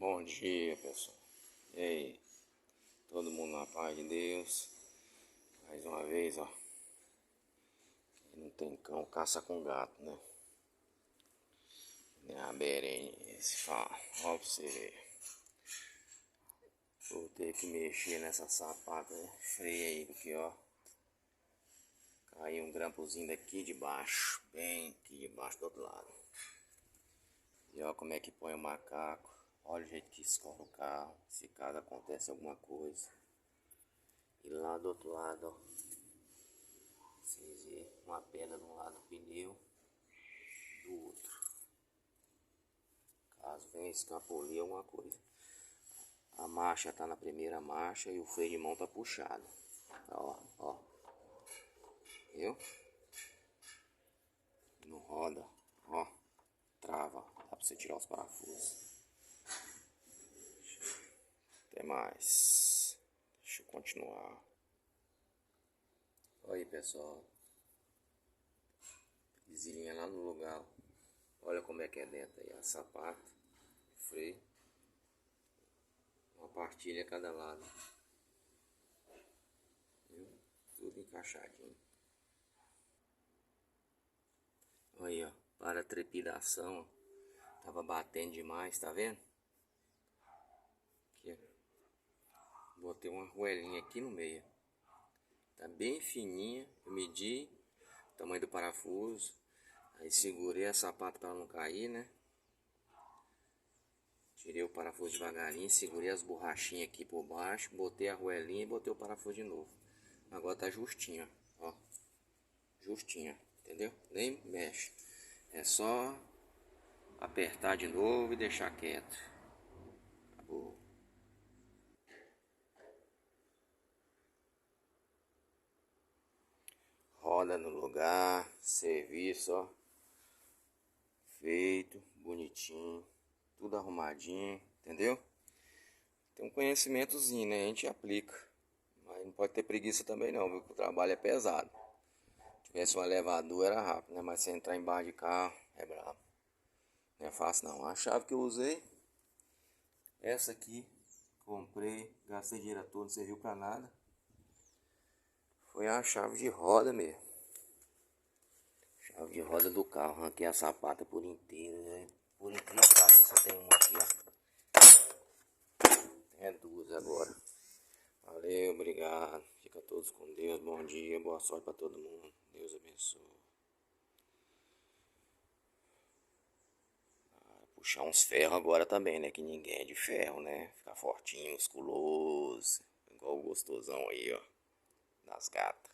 Bom dia, pessoal. E aí? Todo mundo na paz de Deus? Mais uma vez, ó. Quem não tem cão, caça com gato, né? A Berenice fala. Ó pra você ver. Vou ter que mexer nessa sapata, né? Freia aí, porque, ó. Caiu um grampozinho daqui de baixo. Bem aqui de baixo do outro lado. E ó como é que põe o macaco. Olha o jeito que escorre o carro. Se caso acontece alguma coisa. E lá do outro lado, ó. Vocês verem uma pedra de um lado do pneu, do outro. Caso venha escapulir alguma coisa. A marcha tá na primeira marcha e o freio de mão tá puxado. Ó, ó. Viu? Não roda, ó. Trava. Dá pra você tirar os parafusos. Até mais. Deixa eu continuar. Olha aí, pessoal. Vizinha lá no lugar. Olha como é que é dentro aí. A sapata, freio. Uma partilha a cada lado. Viu? Tudo encaixadinho. Olha aí, ó. Para a trepidação, ó. Tava batendo demais, tá vendo? Aqui, ó. Botei uma arruelinha aqui no meio. Tá bem fininha. Eu medi o tamanho do parafuso. Aí segurei a sapata para não cair, né? Tirei o parafuso devagarinho, segurei as borrachinhas aqui por baixo, botei a arruelinha e botei o parafuso de novo. Agora tá justinho, ó. Justinho, entendeu? Nem mexe. É só apertar de novo e deixar quieto. Acabou. Roda no lugar, serviço, ó. Feito, bonitinho, tudo arrumadinho, entendeu? Tem um conhecimentozinho, né? A gente aplica. Mas não pode ter preguiça também não, viu? O trabalho é pesado. Se tivesse uma elevador era rápido, né? Mas se entrar embaixo de carro é brabo. Não é fácil não. A chave que eu usei, essa aqui, comprei, gastei dinheiro todo, não serviu pra nada. Foi a chave de roda mesmo. Chave de roda do carro. Arranquei a sapata por inteiro, né? Por incrível que pareça, só tem uma aqui, ó. É duas agora. Valeu, obrigado. Fica todos com Deus. Bom dia, boa sorte pra todo mundo. Deus abençoe. Puxar uns ferros agora também, né? Que ninguém é de ferro, né? Ficar fortinho, musculoso. Igual o gostosão aí, ó. Das gatas.